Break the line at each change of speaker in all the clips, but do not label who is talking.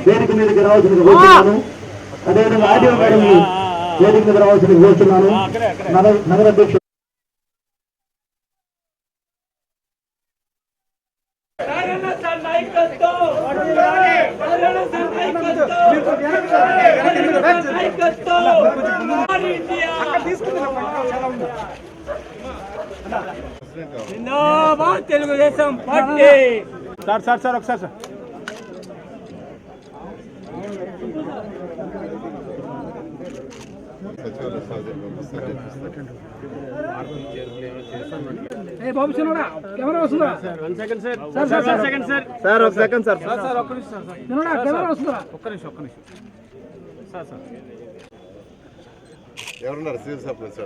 వేదిక మీదకి రావాల్సిన కోరుతున్నాను. అదేవిధంగా ఆడియో గారిని వేదిక మీద రావాల్సిన కోరుతున్నాను. నగర అధ్యక్షుడు
తెలుగుదేశం పార్టీ. సార్ ఒకసారి సార్ బాబు చిన్నడా కెమెరా వస్తుందా? సార్ ఒక సెకండ్ సార్ ఒక్క నిమిషం సార్ చిన్నడా కెమెరా వస్తుందా? ఒక్క నిమిషం సార్
ఎవరున్నారు? సివిల్ సప్లైస్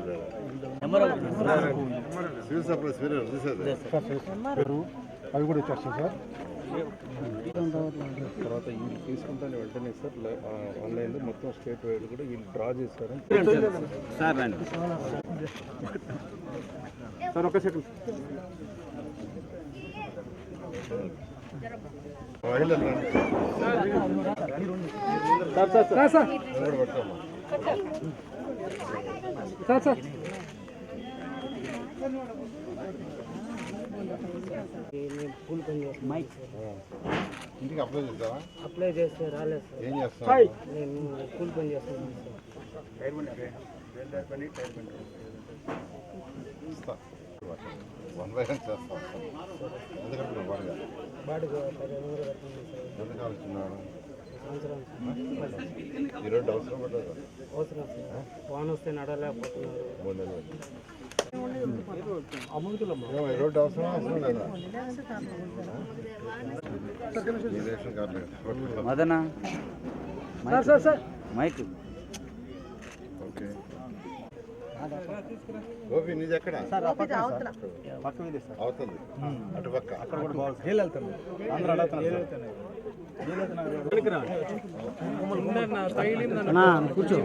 సివిల్ సప్లైస్
అవి కూడా వచ్చేస్తాం సార్.
తర్వాత వీళ్ళు తీసుకుంటాను వెంటనే సార్ ఆన్లైన్లో మొత్తం స్టేట్ వైడ్ కూడా వీళ్ళు డ్రా చేస్తారు
సార్. రండి సార్ ఒక సెకండ్ సార్ మైక్
ఇంటికి అప్లై చేస్తారా?
అప్లై చేస్తే రాలేదు సార్.
ఏం చేస్తాను?
నేను కూలి పని చేస్తున్నాను
సార్. 1 by 1 చేస్తాం. ఎందుకంటే
బాడీగా 1500 కట్టింది సార్.
ఎందుకు ఆలోచున్నాను?
సంవత్సరం
ఈరోజు అవసరం పడ్డదా?
అవసరం సార్. వాన వస్తే నడలేకపోతున్నారు.
3 నెలలు ఈరోజు అవసరం లేదా? రేషన్ కార్డు
మదన మైక్
ఓకే. గోపి నీది ఎక్కడ? అవుతుంది అటు పక్క
అక్కడ కూడా బాగుంది. ఆంధ్ర కూర్చో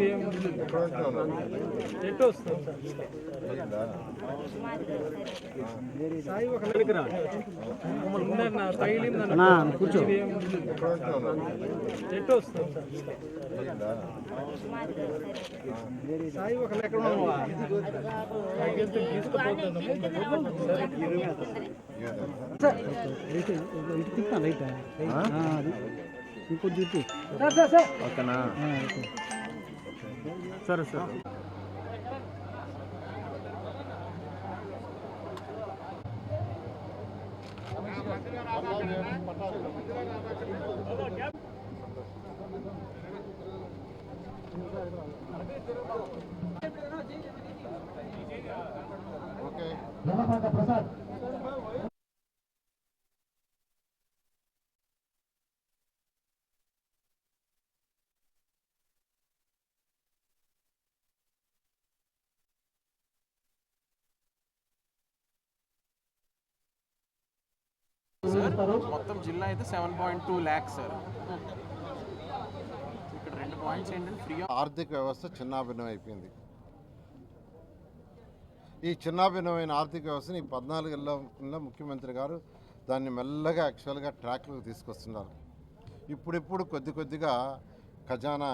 కూర్చో సాయి ఒక ఎక్కడ తిప్పాను రైట్ ఇంకొద్ది ఓకేనా? సరే సార్.
ఓకే.
ప్రసాద్
మొత్తం జిల్లా అయితే 7.2 lakhs సార్. ఇక్కడ 2 పాయింట్స్ ఏంటంటే ఫ్రీ.
ఆర్థిక వ్యవస్థ చిన్నాభిన్నం అయిపోయింది. ఈ చిన్నాభిన్నమైన ఆర్థిక వ్యవస్థని 14 ఏళ్ళ ముఖ్యమంత్రి గారు దాన్ని మెల్లగా యాక్చువల్గా ట్రాక్లోకి తీసుకొస్తున్నారు. ఇప్పుడిప్పుడు కొద్దిగా ఖజానా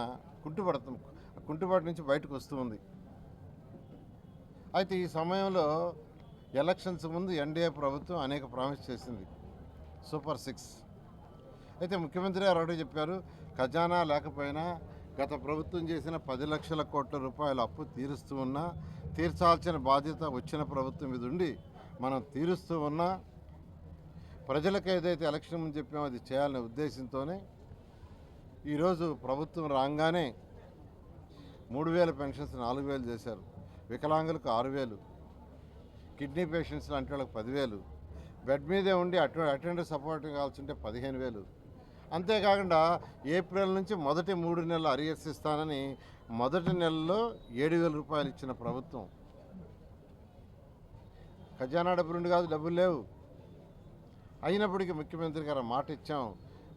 కుంటుబాటు నుంచి బయటకు వస్తూ ఉంది. అయితే ఈ సమయంలో ఎలక్షన్స్ ముందు ఎన్డీఏ ప్రభుత్వం అనేక ప్రామిస్ చేసింది, సూపర్ 6. అయితే ముఖ్యమంత్రి గారు ఒకటే చెప్పారు, ఖజానా లేకపోయినా గత ప్రభుత్వం చేసిన 10 లక్షల కోట్ల రూపాయల అప్పు తీర్చాల్సిన బాధ్యత వచ్చిన ప్రభుత్వం మీద ఉండి మనం తీరుస్తూ ఉన్నా, ప్రజలకు ఏదైతే ఎలక్షన్ ముందు చెప్పామో అది చేయాలనే ఉద్దేశంతోనే ఈరోజు ప్రభుత్వం రాగానే 3000 పెన్షన్స్ 4000 చేశారు, వికలాంగులకు 6000, కిడ్నీ పేషెంట్స్ లాంటి వాళ్ళకి 10,000, బెడ్ మీదే ఉండి అటెండర్ సపోర్ట్ కావాల్సింటే 15,000. అంతేకాకుండా ఏప్రిల్ నుంచి మొదటి 3 నెలల అరియర్స్ ఇస్తానని మొదటి నెలలో 7,000 రూపాయలు ఇచ్చిన ప్రభుత్వం. ఖజానా డబ్బులుండి కాదు, డబ్బులు లేవు. అయినప్పటికీ ముఖ్యమంత్రి గారు మాట ఇచ్చాం,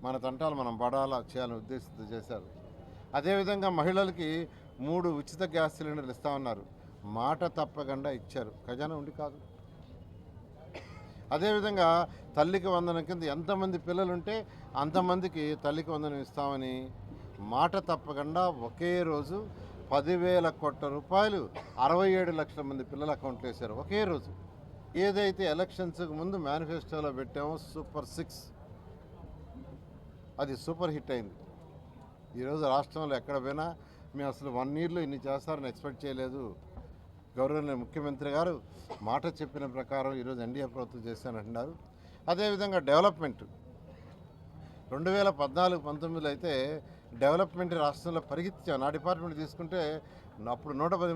మన తంటాలు మనం పడాలా చేయాలని ఉద్దేశంతో చేశారు. అదేవిధంగా మహిళలకి 3 ఉచిత గ్యాస్ సిలిండర్లు ఇస్తామన్నారు, మాట తప్పకుండా ఇచ్చారు, ఖజానా ఉండి కాదు. అదేవిధంగా తల్లికి వందనం కింద ఎంతమంది పిల్లలుంటే అంతమందికి తల్లికి వందనం ఇస్తామని మాట తప్పకుండా ఒకే రోజు 10,000 కోట్ల రూపాయలు 67 లక్షల మంది పిల్లల అకౌంట్లో వేశారు ఒకే రోజు. ఏదైతే ఎలక్షన్స్కి ముందు మేనిఫెస్టోలో పెట్టామో సూపర్ 6 అది సూపర్ హిట్ అయింది. ఈరోజు రాష్ట్రంలో ఎక్కడ పోయినా మేము అసలు 1 ఇయర్లో ఇన్ని చేస్తారని ఎక్స్పెక్ట్ చేయలేదు. గౌరవనీయ ముఖ్యమంత్రి గారు మాట చెప్పిన ప్రకారం ఈరోజు ఎన్డీఏ ప్రభుత్వం చేశానంటున్నారు. అదేవిధంగా డెవలప్మెంట్ 2014-19లో అయితే డెవలప్మెంట్ రాష్ట్రంలో పరిగెత్తించాం. నా డిపార్ట్మెంట్ తీసుకుంటే అప్పుడు 110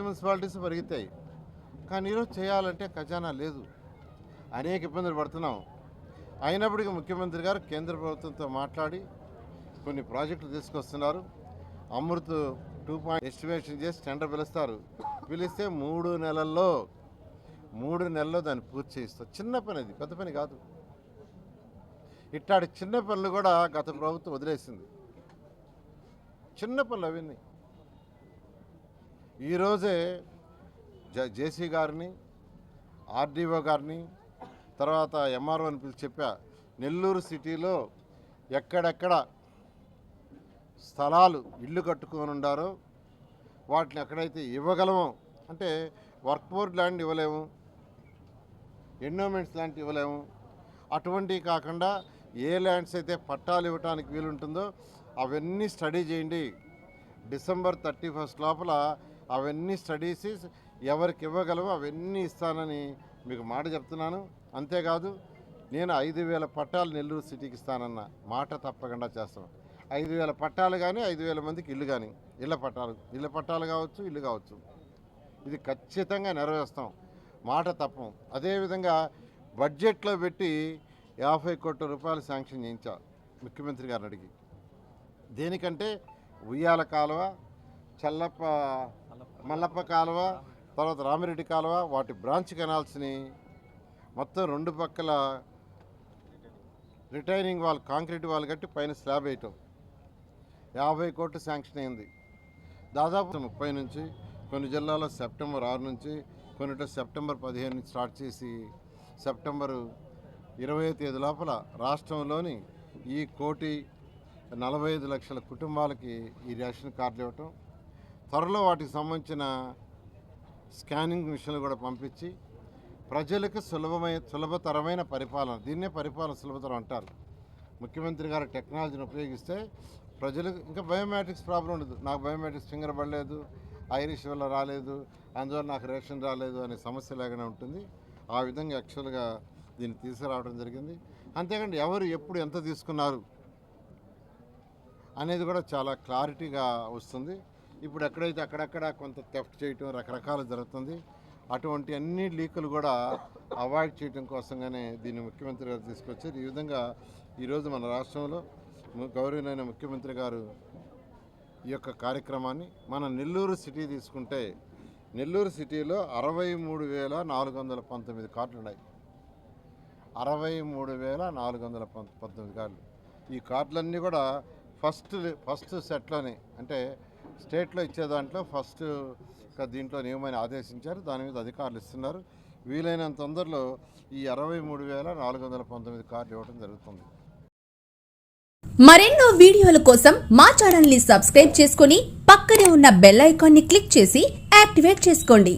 మున్సిపాలిటీస్ పరిగెత్తాయి. కానీ ఈరోజు చేయాలంటే ఖజానా లేదు, అనేక ఇబ్బందులు పడుతున్నాం. అయినప్పటికీ ముఖ్యమంత్రి గారు కేంద్ర ప్రభుత్వంతో మాట్లాడి కొన్ని ప్రాజెక్టులు తీసుకొస్తున్నారు. అమృత్ 2 ఎస్టిమేషన్ చేసి టెండర్ పిలిస్తే 3 నెలల్లో దాన్ని పూర్తి చేయిస్తారు. చిన్న పని, అది పెద్ద పని కాదు. ఇట్లాంటి చిన్న పనులు కూడా గత ప్రభుత్వం వదిలేసింది. చిన్న పనులు అవన్నీ. ఈరోజే జేసీ గారిని, ఆర్డీఓ గారిని, తర్వాత ఎంఆర్ఓని పిలిచి చెప్పా, నెల్లూరు సిటీలో ఎక్కడెక్కడ స్థలాలు ఇల్లు కట్టుకొని ఉండారో వాటిని ఎక్కడైతే ఇవ్వగలమో, అంటే వర్క్ బోర్డ్ ల్యాండ్ ఇవ్వలేము, ఎండోమెంట్స్ ల్యాండ్ ఇవ్వలేము, అటువంటివి కాకుండా ఏ ల్యాండ్స్ అయితే పట్టాలు ఇవ్వడానికి వీలుంటుందో అవన్నీ స్టడీ చేయండి. December 31 లోపల అవన్నీ స్టడీసి ఎవరికి ఇవ్వగలమో అవన్నీ ఇస్తానని మీకు మాట చెప్తున్నాను. అంతేకాదు నేను 5,000 పట్టాలు నెల్లూరు సిటీకి ఇస్తానన్న మాట తప్పకుండా చేస్తాం. 5,000 పట్టాలు కానీ 5,000 మందికి ఇల్లు కానీ, ఇళ్ళ పట్టాలు కావచ్చు, ఇల్లు కావచ్చు, ఇది ఖచ్చితంగా నెరవేరుస్తాం, మాట తప్పం. అదేవిధంగా బడ్జెట్లో పెట్టి 50 కోట్ల రూపాయలు శాంక్షన్ చేయించా ముఖ్యమంత్రి గారిని అడిగి. దేనికంటే ఉయ్యాల కాలువ, మల్లప్ప కాలువ, తర్వాత రామిరెడ్డి కాలువ, వాటి బ్రాంచ్ కెనాల్స్ని మొత్తం 2 పక్కల రిటైనింగ్ వాల్, కాంక్రీట్ వాల్ కట్టి పైన స్లాబ్ వేయటం 50 కోట్లు శాంక్షన్ అయింది. దాదాపు 30 నుంచి, కొన్ని జిల్లాలో సెప్టెంబర్ 6 నుంచి, కొన్నిట్లో సెప్టెంబర్ 15 నుంచి స్టార్ట్ చేసి సెప్టెంబర్ 20వ తేదీ లోపల రాష్ట్రంలోని ఈ 1,45,00,000 కుటుంబాలకి ఈ రేషన్ కార్డులు ఇవ్వటం, త్వరలో వాటికి సంబంధించిన స్కానింగ్ మిషన్లు కూడా పంపించి ప్రజలకు సులభతరమైన పరిపాలన, దీన్నే పరిపాలన సులభతరం అంటారు. ముఖ్యమంత్రి గారు టెక్నాలజీని ఉపయోగిస్తే ప్రజలకు ఇంకా బయోమెట్రిక్స్ ప్రాబ్లం ఉండదు. నాకు బయోమెట్రిక్స్ ఫింగర్ పడలేదు, ఐరిష్ వల్ల రాలేదు, అందువల్ల నాకు రేషన్ రాలేదు అనే సమస్య లేకుండా ఉంటుంది. ఆ విధంగా యాక్చువల్గా దీన్ని తీసుకురావడం జరిగింది. అంతేకాండి ఎవరు ఎప్పుడు ఎంత తీసుకున్నారు అనేది కూడా చాలా క్లారిటీగా వస్తుంది. ఇప్పుడు ఎక్కడైతే అక్కడక్కడ కొంత థెఫ్ట్ చేయటం రకరకాలు జరుగుతుంది. అటువంటి అన్ని లీకులు కూడా అవాయిడ్ చేయడం కోసంగానే దీన్ని ముఖ్యమంత్రి గారు తీసుకొచ్చారు. ఈ విధంగా ఈరోజు మన రాష్ట్రంలో గౌరవనీయ ముఖ్యమంత్రి గారు ఈ యొక్క కార్యక్రమాన్ని, మన నెల్లూరు సిటీ తీసుకుంటే నెల్లూరు సిటీలో 63,419 కార్డులు ఉన్నాయి. 63,419 కార్డులు. ఈ కార్డులన్నీ కూడా ఫస్ట్ సెట్లోనే, అంటే స్టేట్లో ఇచ్చే దాంట్లో ఫస్ట్ దీంట్లో నియమని ఆదేశించారు. దాని మీద అధికారులు ఇస్తున్నారు. వీలైనంత తొందరలో ఈ 63,419 కార్డులు ఇవ్వడం జరుగుతుంది.
మరెన్నో వీడియోల కోసం మా ఛానల్ ని సబ్స్క్రైబ్ చేసుకుని పక్కనే ఉన్న బెల్ ఐకాన్ ని క్లిక్ చేసి యాక్టివేట్ చేసుకోండి.